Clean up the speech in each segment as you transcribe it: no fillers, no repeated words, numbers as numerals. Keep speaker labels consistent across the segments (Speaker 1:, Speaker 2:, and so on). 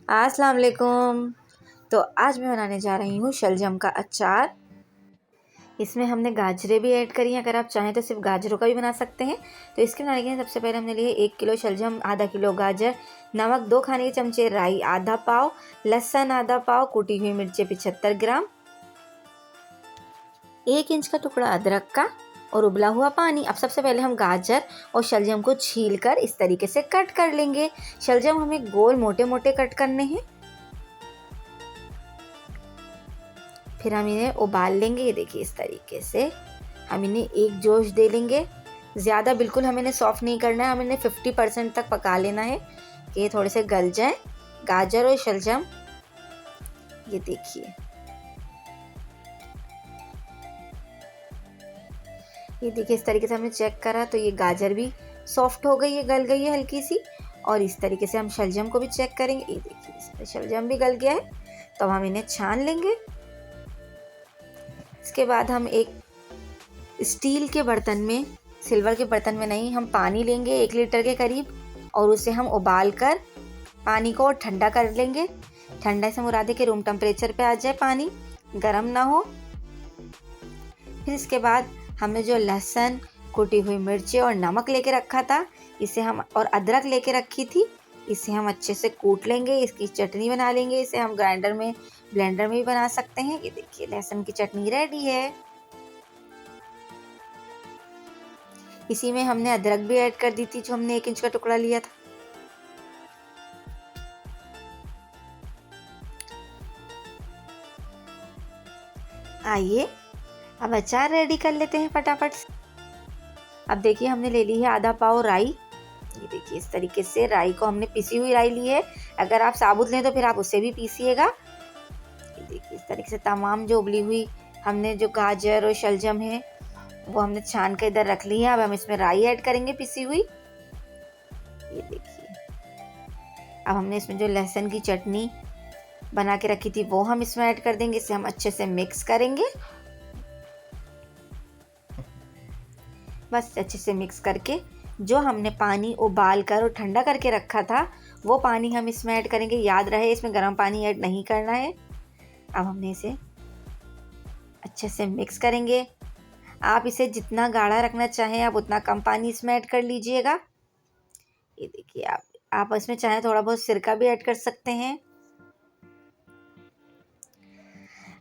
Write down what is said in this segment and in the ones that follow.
Speaker 1: अस्सलाम वालेकुम। तो आज मैं बनाने जा रही हूँ शलजम का अचार। इसमें हमने गाजरें भी ऐड करी हैं, अगर आप चाहें तो सिर्फ गाजरों का भी बना सकते हैं। तो इसके बनाने के लिए सबसे पहले हमने लिए 1 किलो शलजम, आधा किलो गाजर, नमक 2 खाने के चमचे, राई आधा पाव, लहसुन आधा पाव, कुटी हुई मिर्चें 75 ग्राम, 1 इंच का टुकड़ा अदरक का और उबला हुआ पानी। अब सबसे पहले हम गाजर और शलजम को छील कर इस तरीके से कट कर लेंगे। शलजम हमें गोल मोटे मोटे कट करने हैं। फिर हम इन्हें उबाल लेंगे। ये देखिए इस तरीके से हम इन्हें एक जोश दे लेंगे। ज़्यादा बिल्कुल हमें इन्हें सॉफ्ट नहीं करना है, हमें इन्हें 50% तक पका लेना है कि ये थोड़े से गल जाएं गाजर और शलजम। ये देखिए, इस तरीके से हमने चेक करा तो ये गाजर भी सॉफ्ट हो गई है, गल गई है हल्की सी। और इस तरीके से हम शलजम को भी चेक करेंगे। ये देखिए इसमें शलजम भी गल गया है। तो हम इन्हें छान लेंगे। इसके बाद हम एक स्टील के बर्तन में, सिल्वर के बर्तन में नहीं, हम पानी लेंगे 1 लीटर के करीब और उसे हम उबाल कर पानी को ठंडा कर लेंगे। ठंडा से मुराद है कि रूम टेम्परेचर पे आ जाए, पानी गर्म ना हो। फिर इसके बाद हमने जो लहसुन, कुटी हुई मिर्चें और नमक लेके रखा था, इसे हम, और अदरक लेके रखी थी, इसे हम अच्छे से कूट लेंगे। इसकी चटनी बना लेंगे। इसे हम ब्लेंडर में भी बना सकते हैं। ये देखिए लहसुन की चटनी रेडी है। इसी में हमने अदरक भी ऐड कर दी थी, जो हमने 1 इंच का टुकड़ा लिया था। आइए अब अचार रेडी कर लेते हैं फटाफट से। अब देखिए हमने ले ली है आधा पाव राई। ये देखिए इस तरीके से राई को हमने पिसी हुई राई ली है। अगर आप साबुत लें तो फिर आप उससे भी पीसिएगा। ये देखिए इस तरीके से तमाम जो उबली हुई हमने जो गाजर और शलजम है वो हमने छान के इधर रख ली है। अब हम इसमें राई ऐड करेंगे पिसी हुई। ये देखिए अब हमने इसमें जो लहसुन की चटनी बना के रखी थी वो हम इसमें ऐड कर देंगे। इसे हम अच्छे से मिक्स करेंगे। बस अच्छे से मिक्स करके जो हमने पानी उबाल कर और ठंडा करके रखा था वो पानी हम इसमें ऐड करेंगे। याद रहे इसमें गर्म पानी ऐड नहीं करना है। अब हमने इसे अच्छे से मिक्स करेंगे। आप इसे जितना गाढ़ा रखना चाहें आप उतना कम पानी इसमें ऐड कर लीजिएगा। ये देखिए आप इसमें चाहें थोड़ा बहुत सिरका भी ऐड कर सकते हैं।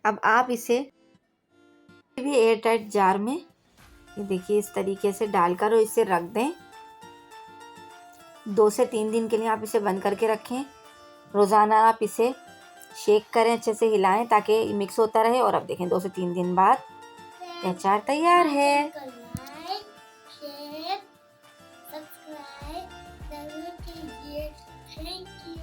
Speaker 1: अब आप इसे भी एयर टाइट जार में, ये देखिए इस तरीके से डालकर और इसे रख दें। 2 से 3 दिन के लिए आप इसे बंद करके रखें। रोज़ाना आप इसे शेक करें, अच्छे से हिलाएं ताकि मिक्स होता रहे। और अब देखें 2 से 3 दिन बाद अचार तैयार है।
Speaker 2: सब्सक्राइब जरूर कीजिए। Thank you.